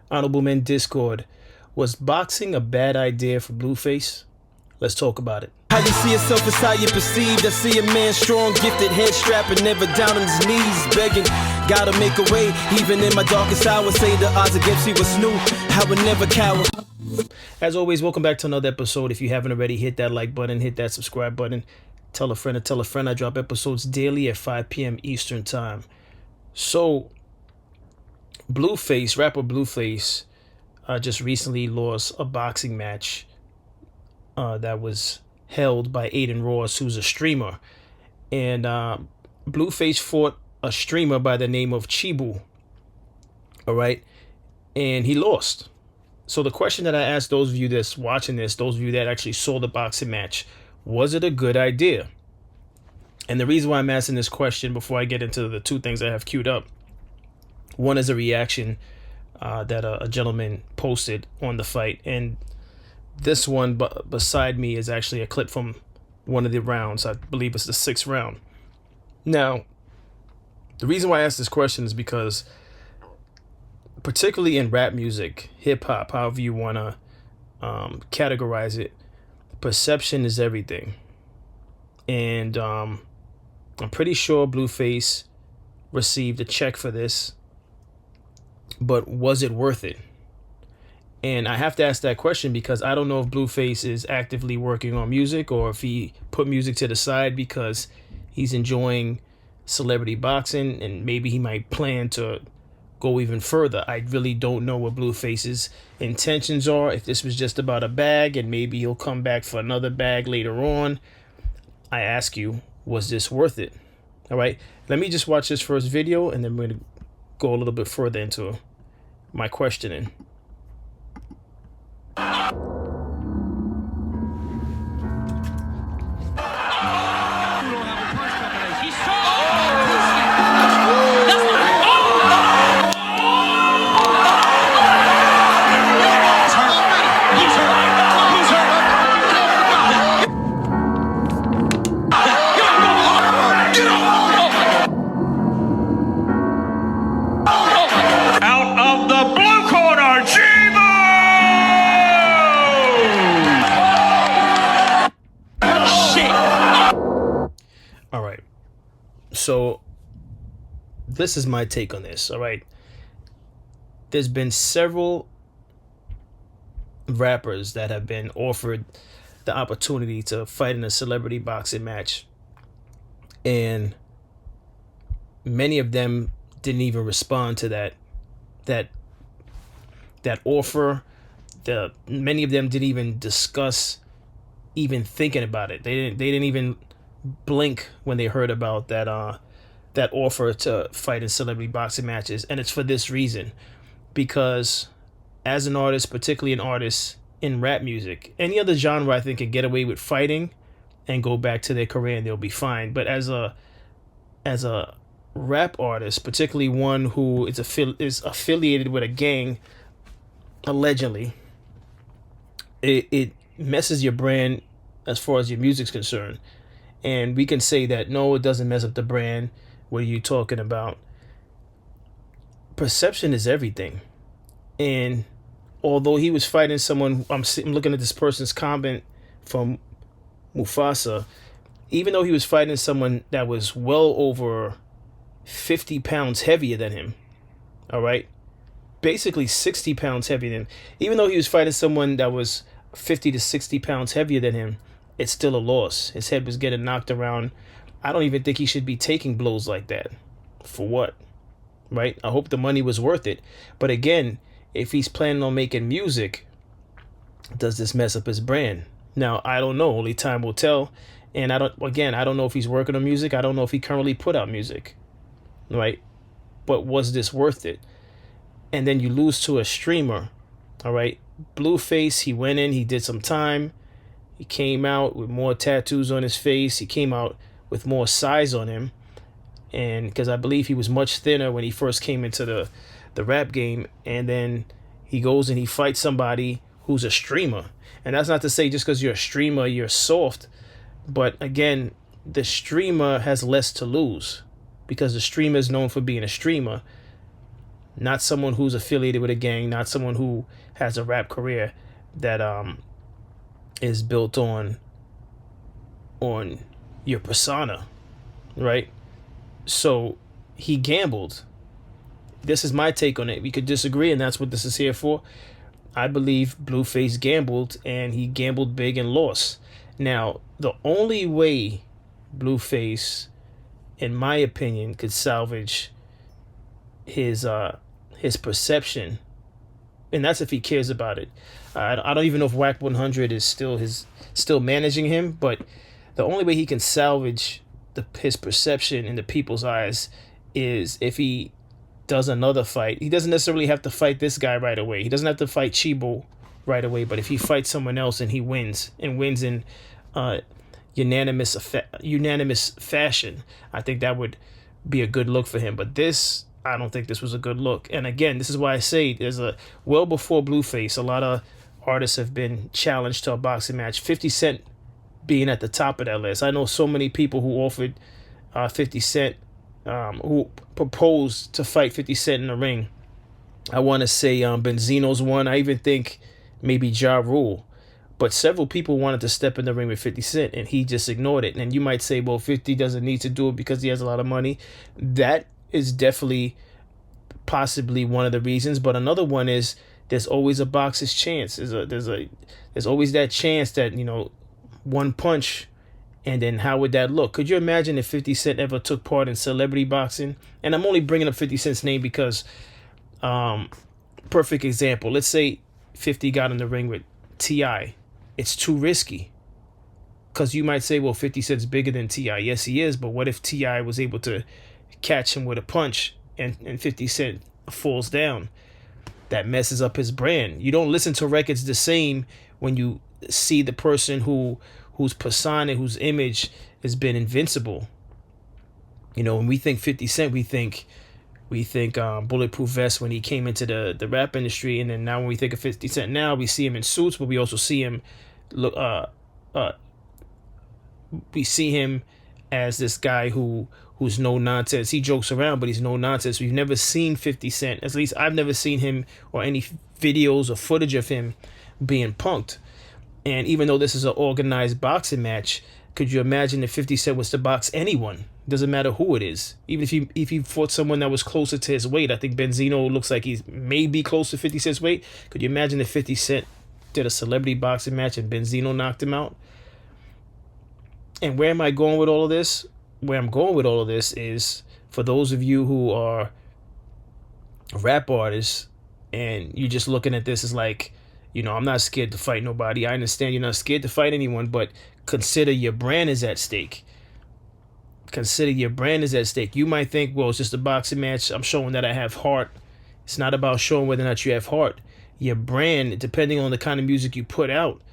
Honorable Men Discord. Was boxing a bad idea for Blueface? Let's talk about it. How you see yourself is how you perceived. I see a man strong, gifted, head strapping, never down on his knees, begging. Gotta make a way, even in my darkest hour. Say the odds against me was new. I would never cower. As always, welcome back to another episode. If you haven't already, hit that like button, hit that subscribe button. Tell a friend to tell a friend. I drop episodes daily at 5 p.m. Eastern Time. So, Blueface, rapper Blueface, just recently lost a boxing match that was held by Aiden Ross, who's a streamer. And Blueface fought a streamer by the name of Chibu. All right. And he lost. So the question that I asked those of you that's watching this, those of you that actually saw the boxing match, was it a good idea? And the reason why I'm asking this question before I get into the two things I have queued up, one is a reaction that a gentleman posted on the fight. And this one beside me is actually a clip from one of the rounds. I believe it's the 6th round. Now, the reason why I asked this question is because, particularly in rap music, hip hop, however you want to categorize it, perception is everything. And I'm pretty sure Blueface received a check for this, but was it worth it? And I have to ask that question because I don't know if Blueface is actively working on music or if he put music to the side because he's enjoying celebrity boxing and maybe he might plan to go even further. I really don't know what Blueface's intentions are. If this was just about a bag and maybe he'll come back for another bag later on, I ask you, was this worth it? All right, let me just watch this first video and then we're going to go a little bit further into my questioning. All right, so this is my take on this. All right, there's been several rappers that have been offered the opportunity to fight in a celebrity boxing match, and many of them didn't even respond to that offer. Many of them didn't even discuss even thinking about it. They didn't even blink when they heard about that offer to fight in celebrity boxing matches. And it's for this reason, because as an artist, particularly an artist in rap music, any other genre I think can get away with fighting and go back to their career and they'll be fine. But as a rap artist, particularly one who is affiliated with a gang, allegedly, it messes your brand as far as your music's concerned. And we can say that, no, it doesn't mess up the brand. What are you talking about? Perception is everything. And although he was fighting someone, I'm looking at this person's comment from Mufasa, even though he was fighting someone that was well over 50 pounds heavier than him, all right? Basically 60 pounds heavier than him. Even though he was fighting someone that was 50 to 60 pounds heavier than him, it's still a loss. His head was getting knocked around. I don't even think he should be taking blows like that. For what? Right? I hope the money was worth it. But again, if he's planning on making music, does this mess up his brand? Now, I don't know. Only time will tell. And I don't know if he's working on music. I don't know if he currently put out music. Right? But was this worth it? And then you lose to a streamer. All right? Blueface, he went in, he did some time. He came out with more tattoos on his face. He came out with more size on him. And because I believe he was much thinner when he first came into the rap game. And then he goes and he fights somebody who's a streamer. And that's not to say just because you're a streamer, you're soft. But again, the streamer has less to lose because the streamer is known for being a streamer. not someone who's affiliated with a gang, not someone who has a rap career that is built on your persona, right? So he gambled. This is my take on it. We could disagree, and that's what this is here for. I believe Blueface gambled, and he gambled big and lost. Now, the only way Blueface, in my opinion, could salvage his perception, and that's if he cares about it. I don't even know if Whack 100 is still managing him, but the only way he can salvage his perception in the people's eyes is if he does another fight. He doesn't necessarily have to fight this guy right away. He doesn't have to fight Chibo right away, but if he fights someone else and he wins in unanimous fashion, I think that would be a good look for him. But I don't think this was a good look. And again, this is why I say well before Blueface, a lot of artists have been challenged to a boxing match. 50 Cent being at the top of that list. I know so many people who offered 50 Cent, who proposed to fight 50 Cent in the ring. I want to say Benzino's one. I even think maybe Ja Rule. But several people wanted to step in the ring with 50 Cent, and he just ignored it. And you might say, well, 50 doesn't need to do it because he has a lot of money. That is definitely possibly one of the reasons. But another one is there's always a boxer's chance. There's always that chance that, one punch, and then how would that look? Could you imagine if 50 Cent ever took part in celebrity boxing? And I'm only bringing up 50 Cent's name because, perfect example, let's say 50 got in the ring with T.I. It's too risky. Because you might say, well, 50 Cent's bigger than T.I. Yes, he is, but what if T.I. was able to catch him with a punch and 50 Cent falls down? That messes up his brand. You don't listen to records the same when you see the person whose persona, whose image has been invincible. When we think 50 Cent, we think Bulletproof Vest when he came into the rap industry, and then now when we think of 50 Cent now, we see him in suits, but we also see him as this guy who's no nonsense. He jokes around, but he's no nonsense. We've never seen 50 Cent, at least I've never seen him or any videos or footage of him being punked. And even though this is an organized boxing match, could you imagine if 50 Cent was to box anyone? Doesn't matter who it is. Even if he fought someone that was closer to his weight. I think Benzino looks like he's maybe close to 50 Cent's weight. Could you imagine if 50 Cent did a celebrity boxing match and Benzino knocked him out? And where am I going with all of this? Where I'm going with all of this is for those of you who are rap artists and you're just looking at this as like, I'm not scared to fight nobody. I understand you're not scared to fight anyone, but consider your brand is at stake. Consider your brand is at stake. You might think, well, it's just a boxing match. I'm showing that I have heart. It's not about showing whether or not you have heart. Your brand, depending on the kind of music you put out,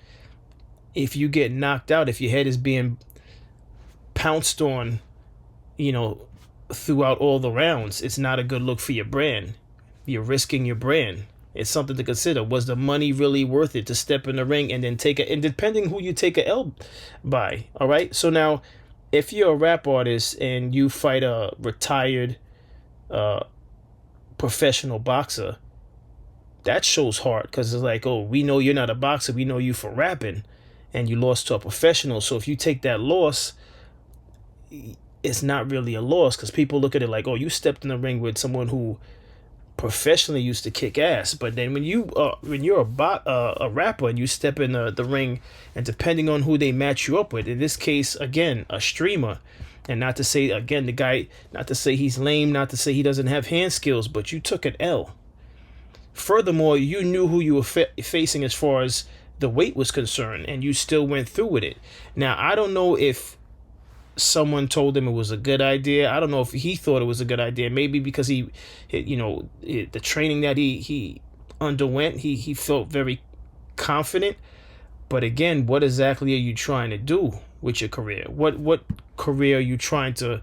if you get knocked out, if your head is being pounced on, throughout all the rounds, it's not a good look for your brand. You're risking your brand. It's something to consider. Was the money really worth it to step in the ring and then and depending who you take a L by, all right? So now, if you're a rap artist and you fight a retired professional boxer, that shows heart because it's like, oh, we know you're not a boxer. We know you for rapping and you lost to a professional. So if you take that loss, it's not really a loss because people look at it like, oh, you stepped in the ring with someone who professionally used to kick ass. But then when you're a rapper and you step in the ring, and depending on who they match you up with, in this case, again, a streamer, and not to say, again, the guy, not to say he's lame, not to say he doesn't have hand skills, but you took an L. Furthermore, you knew who you were facing as far as the weight was concerned, and you still went through with it. Now, I don't know if someone told him it was a good idea. I don't know if he thought it was a good idea. Maybe because the training that he underwent, he felt very confident. But again, what exactly are you trying to do with your career? What career are you trying to?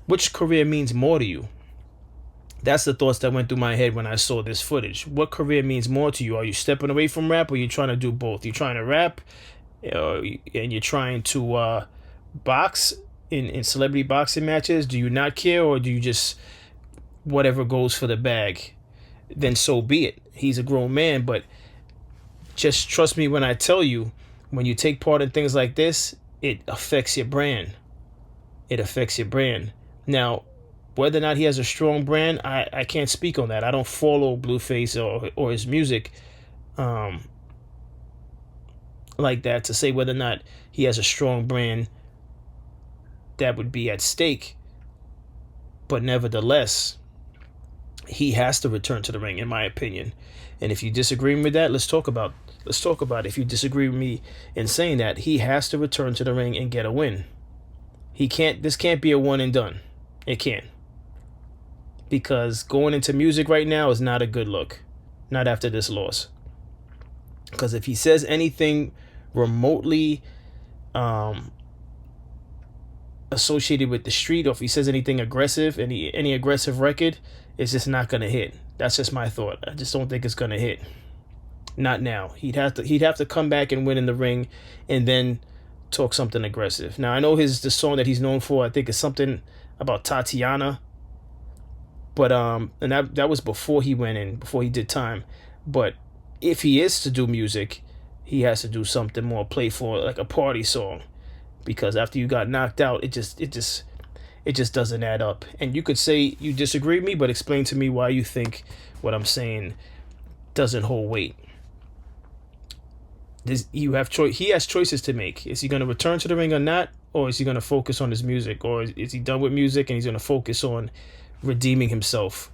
Which career means more to you? That's the thoughts that went through my head when I saw this footage. What career means more to you? Are you stepping away from rap, or are you trying to do both? You're trying to rap, and you're trying to box in celebrity boxing matches? Do you not care, or do you just whatever goes for the bag, then so be it. He's a grown man, but just trust me when I tell you, when you take part in things like this, it affects your brand. It affects your brand. Now, whether or not he has a strong brand, I can't speak on that. I don't follow Blueface or his music like that to say whether or not he has a strong brand that would be at stake. But nevertheless, he has to return to the ring, in my opinion. And if you disagree with that, let's talk about it. If you disagree with me in saying that, he has to return to the ring and get a win. This can't be a one and done. It can't. Because going into music right now is not a good look. Not after this loss. Because if he says anything remotely associated with the street, or if he says anything aggressive, any aggressive record, it's just not gonna hit. That's just my thought. I just don't think it's gonna hit. Not now. He'd have to come back and win in the ring, and then talk something aggressive. Now I know the song that he's known for, I think, is something about Tatiana, but and that was before he went in, before he did time. But if he is to do music, he has to do something more playful, like a party song, because after you got knocked out, it just doesn't add up. And you could say you disagree with me, but explain to me why you think what I'm saying doesn't hold weight. He has choices to make. Is he going to return to the ring or not? Or is he going to focus on his music? Or is he done with music and he's going to focus on redeeming himself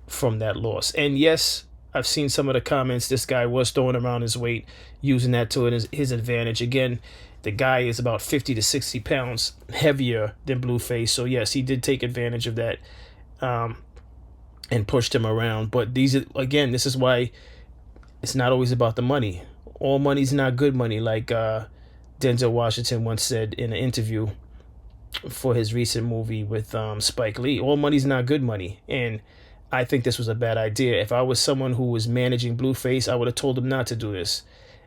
from that loss? And yes, I've seen some of the comments. This guy was throwing around his weight, using that to his advantage. Again, the guy is about 50 to 60 pounds heavier than Blueface. So yes, he did take advantage of that and pushed him around. But this is why it's not always about the money. All money's not good money, like Denzel Washington once said in an interview for his recent movie with Spike Lee. All money's not good money. And I think this was a bad idea. If I was someone who was managing Blueface, I would have told him not to do this.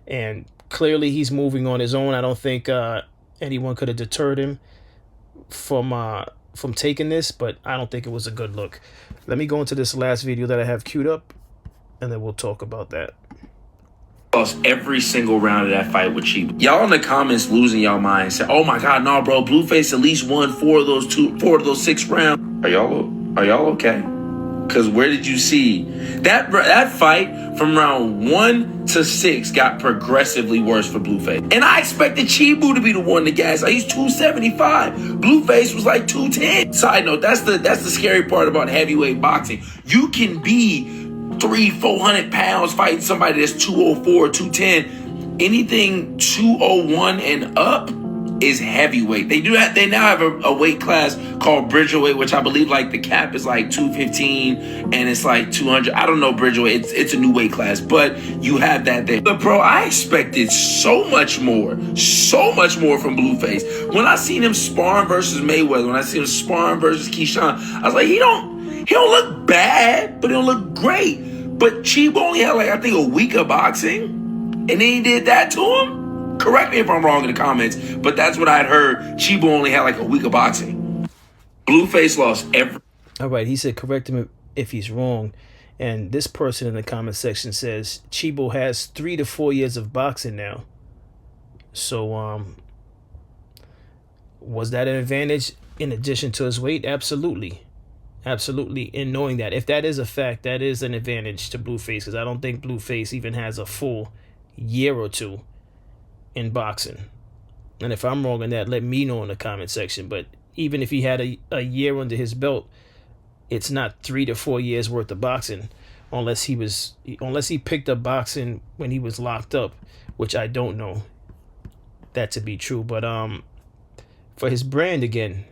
And clearly he's moving on his own. I don't think anyone could have deterred him from taking this, but I don't think it was a good look. Let me go into this last video that I have queued up, and then we'll talk about that. Lost every single round of that fight with Chiba. Y'all in the comments losing y'all mind, say, "Oh my God, no, bro! Blueface at least won four of those 6 rounds." Are y'all okay? Because where did you see that fight from round 1 to 6 got progressively worse for Blueface? And I expected Chibu to be the one to gas. He's 275. Blueface was like 210. Side note, that's the scary part about heavyweight boxing. You can be 300-400 pounds fighting somebody that's 204, 210. Anything 201 and up is heavyweight. They now have a weight class called Bridgerweight, which I believe like the cap is like 215 and it's like 200. I don't know Bridgerweight. It's a new weight class, but you have that there. But bro, I expected so much more from Blueface. When I seen him sparring versus Mayweather, when I seen him sparring versus Keyshawn, I was like, he don't look bad, but he don't look great. But Chiba only had like, I think, a week of boxing, and then he did that to him? Correct me if I'm wrong in the comments, but that's what I'd heard. Chiba only had like a week of boxing. Blueface lost every... All right, he said correct him if he's wrong. And this person in the comment section says Chibo has 3 to 4 years of boxing now. So, was that an advantage in addition to his weight? Absolutely. Absolutely. In knowing that, if that is a fact, that is an advantage to Blueface, because I don't think Blueface even has a full year or two in boxing. And if I'm wrong on that, let me know in the comment section. But even if he had a year under his belt, it's not 3 to 4 years worth of boxing, unless he picked up boxing when he was locked up, which I don't know that to be true. But for his brand, again,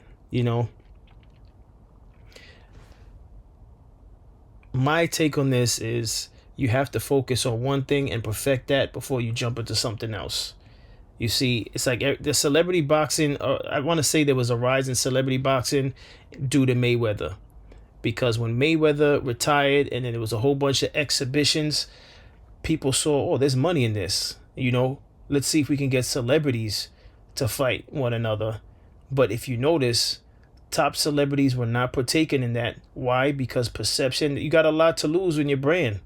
my take on this is you have to focus on one thing and perfect that before you jump into something else. You see, it's like the celebrity boxing, I want to say there was a rise in celebrity boxing due to Mayweather. Because when Mayweather retired and then there was a whole bunch of exhibitions, people saw, oh, there's money in this. Let's see if we can get celebrities to fight one another. But if you notice, top celebrities were not partaking in that. Why? Because perception. You got a lot to lose in your brand.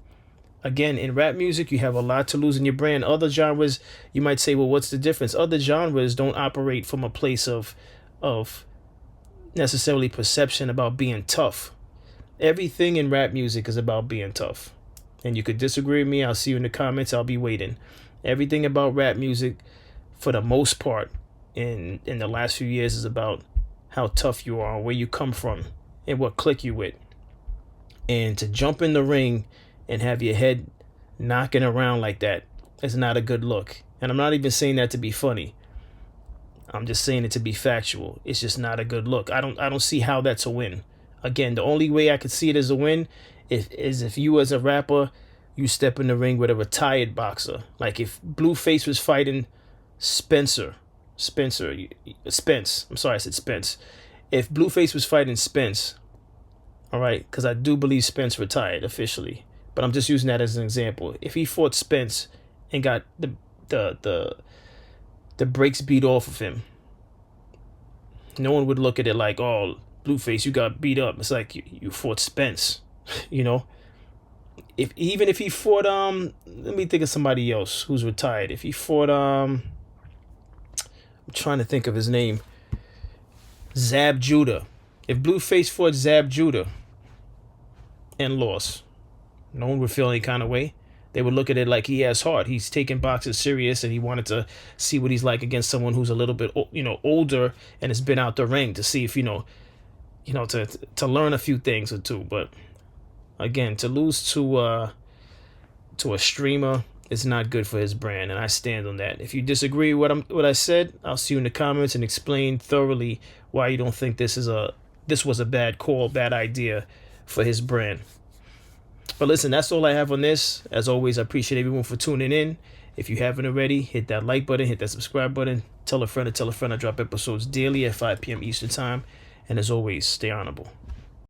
Again, in rap music, you have a lot to lose in your brand. Other genres, you might say, well, what's the difference? Other genres don't operate from a place of necessarily perception about being tough. Everything in rap music is about being tough. And you could disagree with me. I'll see you in the comments. I'll be waiting. Everything about rap music, for the most part, in the last few years, is about how tough you are, where you come from, and what clique you with. And to jump in the ring and have your head knocking around like that is not a good look. And I'm not even saying that to be funny. I'm just saying it to be factual. It's just not a good look. I don't see how that's a win. Again, the only way I could see it as a win is if you as a rapper, you step in the ring with a retired boxer. Like if Blueface was fighting Spence. I'm sorry, I said Spence. If Blueface was fighting Spence, all right, because I do believe Spence retired officially, but I'm just using that as an example. If he fought Spence and got the brakes beat off of him, no one would look at it like, oh, Blueface, you got beat up. It's like you fought Spence, you know. Even if he fought let me think of somebody else who's retired. If he fought I'm trying to think of his name, Zab Judah. If Blueface fought Zab Judah and lost, no one would feel any kind of way. They would look at it like he has heart. He's taking boxing serious, and he wanted to see what he's like against someone who's a little bit, older and has been out the ring to see if to learn a few things or two. But again, to lose to a streamer is not good for his brand, and I stand on that. If you disagree with what I said, I'll see you in the comments and explain thoroughly why you don't think this was a bad call, bad idea for his brand. But listen, that's all I have on this. As always, I appreciate everyone for tuning in. If you haven't already, hit that like button, hit that subscribe button. Tell a friend to tell a friend. I drop episodes daily at 5 p.m. Eastern Time. And as always, stay honorable.